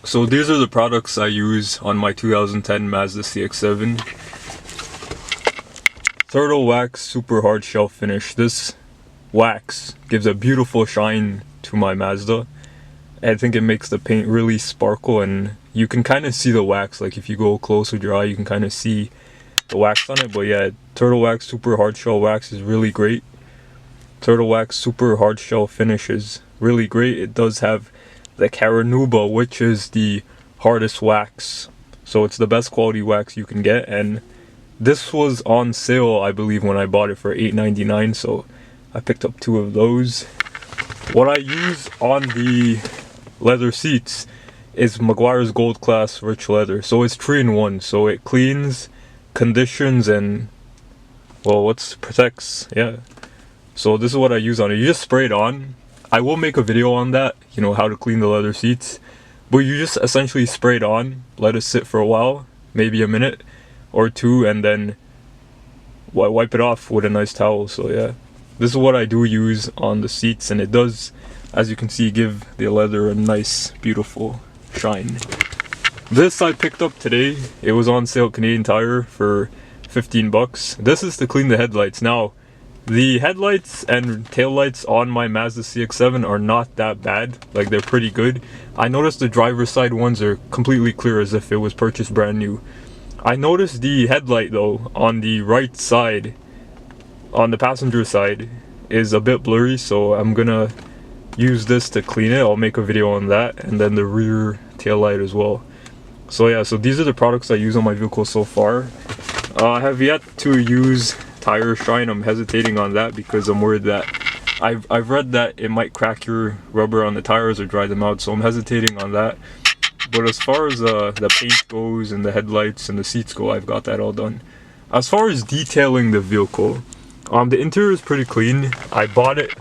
So these are the products I use on my 2010 Mazda CX-7. Turtle Wax Super Hard Shell Finish. This wax gives a beautiful shine to my Mazda. I think it makes the paint really sparkle, and you can kind of see the wax. Like if you go close with your eye, you can kind of see the wax on it. But yeah, Turtle Wax Super Hard Shell Wax is really great. Turtle Wax Super Hard Shell Finish is really great. It does have the Carnauba, which is the hardest wax, so it's the best quality wax you can get, and this was on sale I believe when I bought it for $8.99, so I picked up 2 of those. What I use on the leather seats is Meguiars Gold Class Rich Leather, so it's 3-in-1, so it cleans, conditions, and well, protects, yeah. So this is what I use on it. You just spray it on. I will make a video on that, you know, how to clean the leather seats. But you just essentially spray it on, let it sit for a while, maybe a minute or 2, and then wipe it off with a nice towel. So yeah, this is what I do use on the seats, and it does, as you can see, give the leather a nice, beautiful shine. This I picked up today. It was on sale at Canadian Tire for 15 bucks. This is to clean the headlights. Now, the headlights and taillights on my Mazda CX-7 are not that bad, like they're pretty good. I noticed the driver's side ones are completely clear as if it was purchased brand new. I noticed the headlight though, on the right side, on the passenger side, is a bit blurry, so I'm gonna use this to clean it. I'll make a video on that, and then the rear taillight as well. So yeah, so these are the products I use on my vehicle so far. I have yet to use tire shine. I'm hesitating on that because I'm worried that I've read that it might crack your rubber on the tires or dry them out, so I'm hesitating on that. But as far as the paint goes and the headlights and the seats go, I've got that all done. As far as detailing the vehicle, the interior is pretty clean. I bought it.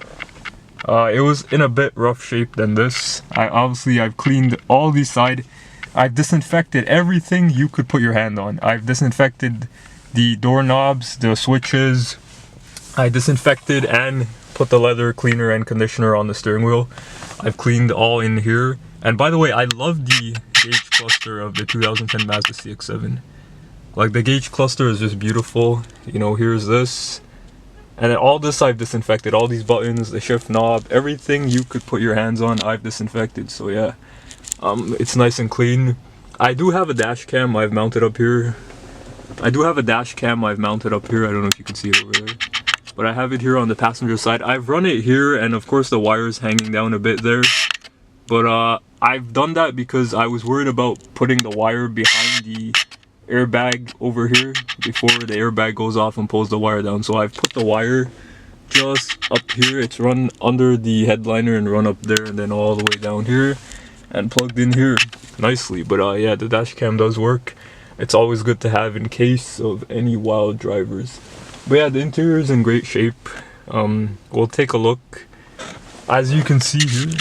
It was in a bit rough shape than this. I've cleaned all the side. I've disinfected everything you could put your hand on. I've disinfected the doorknobs, the switches. I disinfected and put the leather cleaner and conditioner on the steering wheel. I've cleaned all in here. And by the way, I love the gauge cluster of the 2010 Mazda CX-7. Like, the gauge cluster is just beautiful. You know, here's this. And then all this I've disinfected. All these buttons, the shift knob, everything you could put your hands on, I've disinfected. So yeah, it's nice and clean. I do have a dash cam I've mounted up here. I don't know if you can see it over there, but I have it here on the passenger side. I've run it here, and of course the wire's hanging down a bit there. But I've done that because I was worried about putting the wire behind the airbag over here before the airbag goes off and pulls the wire down. So I've put the wire just up here. It's run under the headliner and run up there and then all the way down here and plugged in here nicely. But yeah, the dash cam does work. It's always good to have in case of any wild drivers. But yeah, the interior is in great shape. We'll take a look. As you can see here,